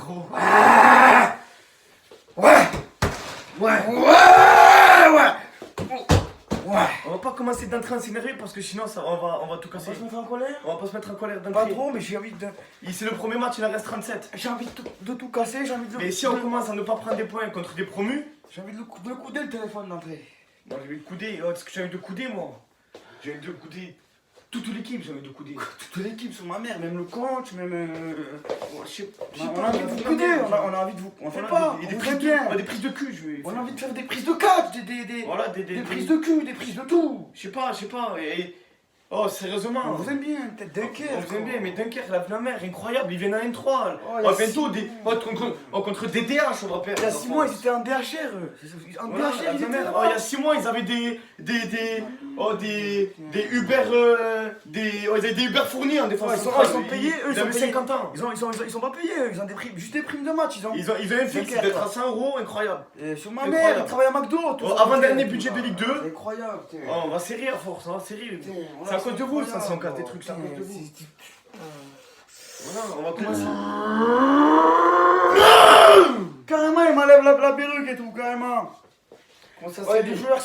gros. Ouais. On va pas commencer d'entrer à s'énerver parce que sinon on va tout casser. On va se mettre en colère. On va pas se mettre en colère Pas d'entrer. trop, mais j'ai envie de. C'est le premier match, il en reste 37. J'ai envie de tout casser, j'ai envie de. Mais si on commence à ne pas prendre des points contre des promus, J'ai envie de le couder le téléphone d'entrée. moi je vais le couder. Est-ce que j'ai envie de couder moi? J'ai envie de couder toute l'équipe, j'ai envie de couder. Toute l'équipe sur ma mère, même le coach, même. Je sais On a envie de vous couder, on a envie de vous. On fait Voilà, pas, des on prises fait bien. des prises de cul, je vais On a faire. envie de faire des prises de catch, des Voilà, des prises de cul, des prises de tout. Je sais pas. Oh, sérieusement. On vous aime bien, tête Dunkerque. On vous aime bien, mais Dunkerque, la mer, incroyable, ils viennent en N3. Oh, il y a Bientôt, six contre DDH, on va perdre. Il y a 6 mois, ils étaient en DHR. En Voilà, DHR, la ils étaient mer. là. Il y a 6 mois, ils avaient des Uber, ils avaient des Uber fournis en défense. Ouais, ils sont payés, eux, ils ils sont avaient payés. 50 ans. Ils sont pas payés, ils ont des primes, juste des primes de match. Ils ont Ils ont un fixe Dunkerque, d'être là. à 100 €, incroyable. Sur ma Incroyable. mère, ils travaillent à McDo. tout ça. Avant-dernier budget de Ligue 2. C'est incroyable. Oh, on va serrer à force, on va serrer. Putain, C'est voilà, à cause de vous, ça, incroyable. si on casse des trucs, c'est à cause de vous. Voilà, on va commencer. Carrément, il m'enlève la perruque et tout, carrément. Comment ça Ouais, se les fait? joueurs,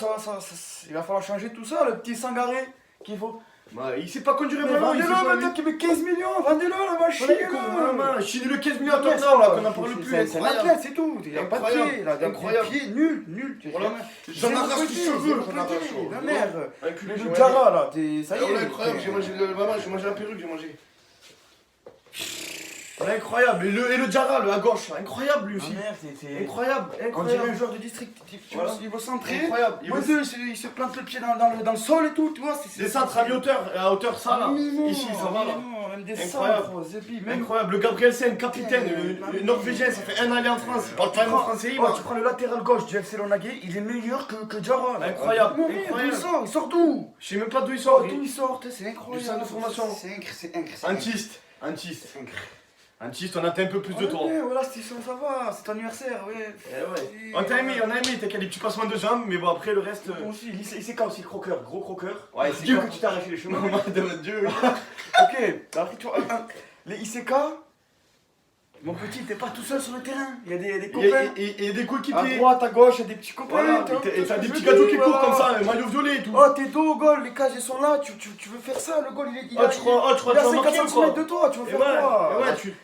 il va falloir changer tout ça, le petit Sangaré qu'il faut. Bah, il sait pas conduire un Mais ballon, il sait vendez-le, pas. maintenant qui met 15 millions, vendez-le, la machine. Chine le 15 millions à Tottenham, là, qu'on n'en parle plus. C'est un athlète, c'est tout. Il a pas de Incroyable. pied, il a Incroyable. des pieds nuls. Voilà. J'en arrache les cheveux, j'en arrache. La merde. Enculé, j'ai Le mangé. Jara, là, ça y Ah ouais, est. incroyable, j'ai mangé la perruque, j'ai mangé. Ouais, incroyable, et le Jara, le à gauche, là, incroyable lui aussi. Merde, c'est. Incroyable, On dirait un incroyable. joueur de district, Voilà. il va centrer. Incroyable. Moi, il se plante le pied dans le sol et tout, tu vois. Des centres à mi-hauteur, à hauteur ça là. Non, Ici, ça va là. non, même des Incroyable. centres, Zepi, même. Incroyable, le Gabrielsen, capitaine, le norvégien, ça fait un aller en France, il parle pas un mot français, Oh, tu prends le latéral gauche du FC Lonagé, il est meilleur que Jara. là. Incroyable, Non, mais incroyable. il sort d'où? Je sais même pas d'où il Oh, sort. d'où il sort, c'est incroyable. Du centre de formation. C'est incroyable. Antiste, on attend un peu plus de toi. Ouais, voilà, ça va, c'est ton anniversaire, ouais. On t'a aimé, t'as qu'à des petits passements de jambes, mais bon après le reste. Moi aussi, il sait quand aussi, croqueur, gros croqueur. Ouais, c'est Dieu quand- que tu t'es arraché les cheveux. Dieu. Ok, après tu vois, les ICK, mon petit, t'es pas tout seul sur le terrain, il y a des copains. Et des À coéquipiers. droite, à gauche, il y a des petits copains. Voilà, tu vois, et t'as ce des que petits je veux gâteaux qui dire, courent comme voilà. ça, maillot violet et tout. Oh, t'es dos au goal, les cages elles sont là, tu veux faire ça, le goal il Oh, tu crois il que tu a vas 50 marquer ou quoi? cm de toi, tu veux Et faire ouais, quoi? et ouais, tu.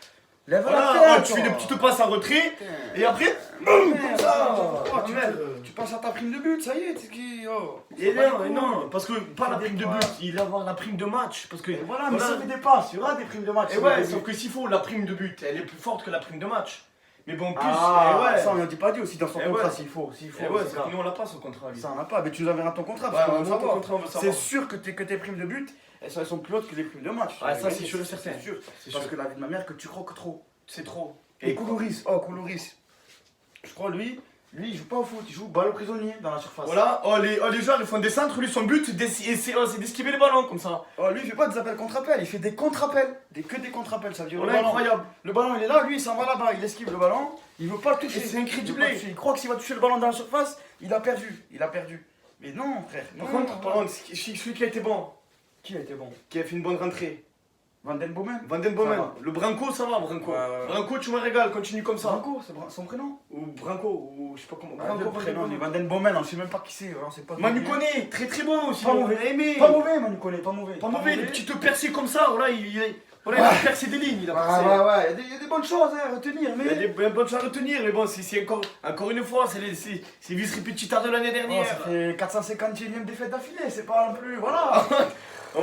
Lève Voilà, la tête, tu fais des toi. petites passes en retrait, Putain. et après, Merde, comme ça. oh, tu- Merde. Tu passes à ta prime de but, ça y est, c'est qui. Oh. Et Ça va non, les et couilles. non, parce que pas la prime de but, il va avoir la prime de match. Parce que. Et voilà, mais voilà. ça fait des passes, il y aura des primes de match. Et ça ouais, fait des sauf buts. que s'il faut la prime de but, elle est plus forte que la prime de match. Mais bon, en plus, Ah, et ouais. ça on lui a dit pas dit aussi dans son Et contrat ouais. s'il faut. Et ouais, c'est parce que nous on l'a pas son contrat. lui. ça on a pas, mais tu nous enverras ton contrat Ouais, parce qu'on on veut veut ton savoir. contrat, on veut C'est savoir. sûr que tes primes de but, elles sont plus hautes que les primes de match. Ouais, ça c'est sûr et certain. C'est sûr. C'est Parce sûr. que la vie de ma mère que tu croques trop. C'est trop. Et Koulouris, je crois lui, il joue pas au foot, il joue ballon prisonnier dans la surface. Voilà, les joueurs ils font des centres, lui son but c'est d'esquiver les ballons comme ça. Oh, lui il fait pas des appels contre-appels, il fait des contre-appels. Que des contre-appels, ça veut dire Voilà, incroyable. Le ballon il est là, lui il s'en va là-bas, il esquive le ballon, il veut pas le toucher. Et c'est incroyable. Il veut pas le toucher. Il croit que s'il va toucher le ballon dans la surface, il a perdu. Mais non frère. Par contre, celui qui a été bon, Qui a été bon? qui a fait une bonne rentrée, Van Den Bomen. Van Den Ça Bomen. va. Le Branco, ça va, Branco. Ouais. Branco, tu me régales, continue comme ça. Branco, c'est son prénom. Ou Branco, ou je sais pas comment. Ah, le prénom, Van Den Van Den Bomen, on sait même pas qui c'est, on sait pas. Manu Koné, très très bon aussi. Pas on mauvais. l'a aimé. Pas mauvais, Manu Koné, pas mauvais. Pas mauvais, des petites percées comme ça, voilà, il a percé des lignes, il a percé. Ouais, il y a des bonnes choses à retenir, Il y a mais. des bonnes choses à retenir, mais bon, c'est encore une fois, c'est vice repetita de l'année Oh, dernière. ça fait 451ème défaite d'affilée, c'est pas non plus. Voilà! On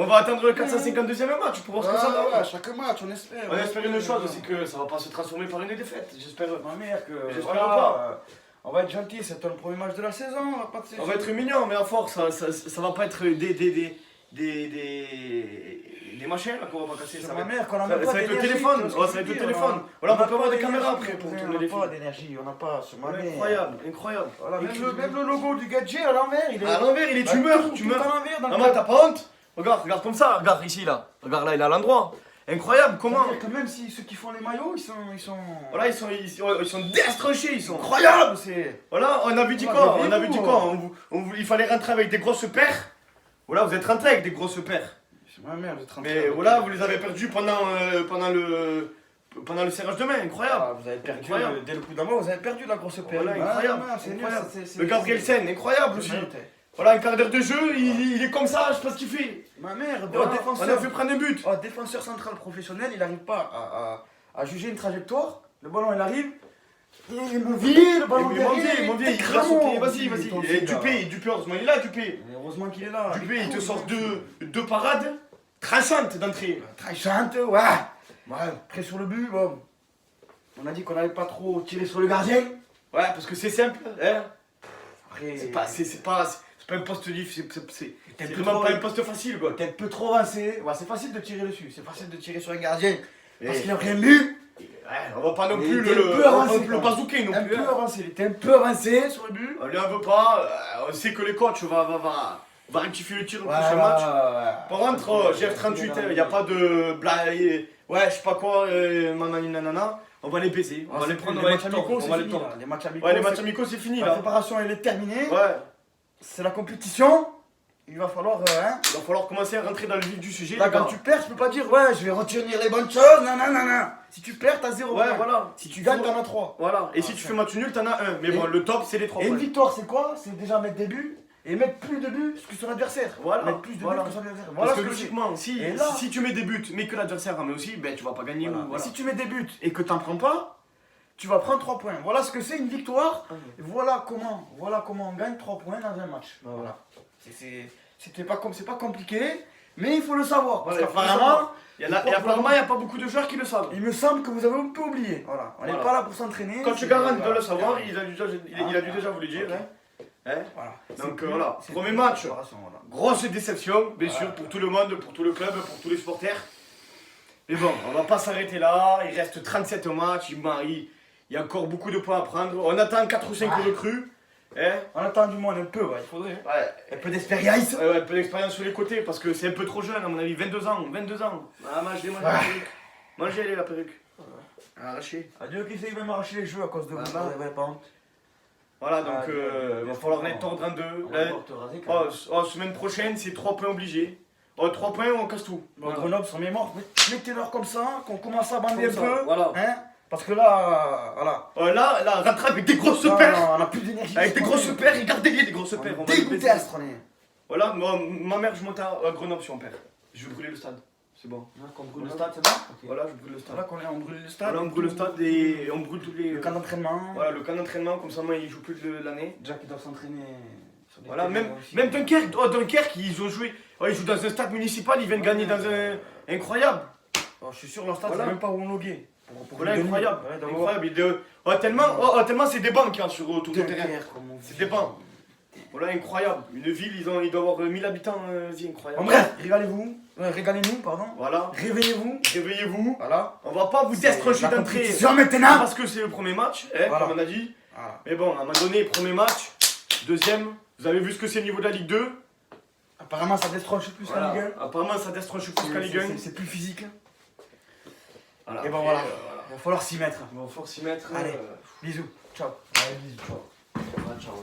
va attendre le 452e match pour voir ce que ça donne. chaque match, on espère. On espère une chose aussi que ça va pas se transformer par une défaite. J'espère. Ma mère, que. J'espère voilà, pas. On va être gentil, c'est le premier match de la saison, on va pas te. On va être mignon, mais à force, ça va pas être des machins là qu'on va pas casser. C'est Ça ma va, mère, qu'on a ça même va pas être le d'énergie, téléphone. tu vois ce Ouais, que ça va être je le veux dire, téléphone. on Voilà, on a peut avoir pas des caméras d'énergie, après pour on tourner les n'a pas films. d'énergie, on n'a pas sur ma mère. Incroyable, incroyable. Voilà, même le logo du gadget à l'envers, il est. À l'envers, il est Bah, tumeur, tout tumeur. à l'envers dans le Maman, t'as pas honte? Regarde comme ça, regarde ici là. Regarde là, il est à l'endroit. Incroyable, comment? C'est-à-dire que même si ceux qui font les maillots, ils sont. Voilà, ils sont destranchés, ils sont. Incroyable, c'est. Voilà, on avait dit Ouais, quoi? mais On avait dit vous, quoi? Il fallait rentrer avec des grosses paires. Voilà, vous êtes rentrés avec des grosses paires. C'est ma mère, je 30. Mais voilà, vous les avez perdus pendant pendant le serrage de main, incroyable. Ah, vous avez perdu, Incroyable. dès le coup d'envoi, vous avez perdu la grosse paire. Voilà, incroyable. Ah, c'est nul, Incroyable. c'est- Le Gabrielsen, incroyable aussi. Voilà, un quart d'heure de jeu, il est comme ça, je sais pas ce qu'il fait. Ma mère, Voilà, on a défenseur. fait prendre un but. Oh, défenseur central professionnel, il n'arrive pas à juger une trajectoire. Le ballon, il arrive. Il est mauvais, le ballon Mon vieil, il va sauter, vas-y, vas-y. Et Dupé, heureusement, il est là, Dupé. Heureusement qu'il est là. Dupé, il te sort deux parades traçantes d'entrée. Très chante, ouais. Ouais, près sur le but, bon. On a dit qu'on n'allait pas trop tirer sur le gardien. Ouais, parce que c'est simple, hein. Après, C'est pas un poste difficile, c'est T'es vraiment pas un poste facile, quoi. peut-être peu trop avancé. Ouais, c'est facile de tirer dessus. C'est facile de tirer sur un gardien. Parce Et- qu'il n'a rien vu. Ouais, on va pas non Mais plus il était un peu avancé, le quoi. bazooker non Un plus. peu hein. avancé. Il était un peu avancé sur le but. On lui en veut pas, on sait que les coachs va rectifier le tir le prochain match. Par contre, GF38, il n'y a pas de blague, ouais, je sais pas quoi, nanani nanana. On va les baiser, on va les prendre, on va les tordre, on va les tordre. Les matchs amicaux, Ouais, les matchs amicaux, c'est fini la là. préparation elle est terminée. Ouais, C'est la compétition. Il va falloir. Hein. il va falloir commencer à rentrer dans le vif du sujet. Là, les quand gars. tu perds, tu peux pas dire ouais, je vais retenir les bonnes choses. Non, non, non, non. Si tu perds, t'as 0 Ouais, points. voilà. Si tu gagnes, t'en as 3. Voilà, et si Ah, tu ça. fais match nul, t'en as un. Mais bon, Et- le top, c'est les 3 Et une points. victoire, c'est quoi? C'est déjà mettre des buts et mettre plus de buts que son adversaire. Voilà, Mettre plus de voilà. buts que son adversaire. Parce Voilà que ce que c'est. logiquement, si, Et là- si tu mets des buts, mais que l'adversaire en met aussi, ben tu vas pas gagner. Voilà. ou voilà. Et si tu mets des buts et que t'en prends pas, tu vas prendre 3 points. Voilà ce que c'est une victoire. Et voilà comment on gagne 3 points dans un match. Voilà. C'est pas compliqué, mais il faut le savoir. Parce Voilà, il faut le qu'apparemment, savoir. Et apparemment, il n'y a pas beaucoup de joueurs qui le savent. il me semble que vous avez un peu oublié. Voilà. On n'est Voilà. pas là pour s'entraîner. Quand c'est- tu garantes de voilà. le savoir, il a dû déjà vous le dire. Ok. Hein. Hein. Voilà. Donc, C'est voilà. c'est Premier plus match. une préparation, voilà. Grosse déception, bien Voilà. sûr, pour tout le monde, pour tout le club, pour tous les supporters. Mais bon, on va pas s'arrêter là. Il reste 37 matchs. Il y a encore beaucoup de points à prendre. On attend 4 ou 5 Ouais. recrues. Hein. On attend du monde un peu, ouais, il faudrait. Ouais. Un peu d'expérience. Ouais, un peu d'expérience sur les côtés parce que c'est un peu trop jeune à mon avis, 22 ans. Ah, mangez la perruque. Mangez la perruque. Arraché. Adieu qui sait, il va m'arracher les cheveux à cause de vous. Voilà. Vous avez pas honte. Voilà, donc Ah, il va falloir les tordre en deux. On va devoir te raser, quand même. Semaine prochaine, c'est 3 points obligés. 3 points, on casse tout. Bon, Grenoble sont mémoire. Mettez-leur comme ça, qu'on commence à bander un Comme ça, peu. voilà. Hein, parce que là, voilà. Là, rattrape avec des grosses Non, paires. non, on a plus d'énergie. Avec des grosses paires, regardez-les, des grosses paires. On va les Dégoûté baiser. à ce traîner. Voilà, moi, ma mère, je monte à Grenoble si on perd. Je vais brûler le stade. C'est bon. Qu'on brûle brûle le le stade, c'est bon. Voilà, je brûle le stade. Voilà qu'on brûle le stade. Voilà, on brûle le stade et on brûle tous les. Le camp d'entraînement. Voilà, le camp d'entraînement, comme ça, moi, il joue plus de l'année. Déjà qu'ils doivent s'entraîner sur des Voilà, terrains même, aussi. même Dunkerque, Dunkerque, ils ont joué. Ils jouent dans un stade municipal, ils viennent gagner dans un. Incroyable! Oh, je suis sûr, leur stade, Voilà. c'est même pas homologué. Voilà, incroyable! Ouais, donc, Incroyable! Tellement c'est des banques hein, sur autour du terrain. Dunkerque, comme on dit. C'est des bancs. Voilà, incroyable! Une ville, ils doivent avoir 1000 habitants, vas-y, incroyable! En bref, régalez-nous, pardon. Voilà, Réveillez-vous. réveillez-vous! Voilà. On va pas vous destrancher La d'entrée compétition maintenant. parce que c'est le premier match, hein, Voilà. comme on a dit. Voilà. Mais bon, à un moment donné, premier match, deuxième, vous avez vu ce que c'est au niveau de la Ligue 2. Apparemment, ça destranche plus Voilà. la Ligue 1. Apparemment, ça destranche plus qu'à Ligue 1. C'est plus physique. Voilà. Et ben voilà. Il va falloir s'y mettre. Il va falloir s'y mettre. Allez. Bisous. Ciao. Allez, bisous, ciao. Ciao.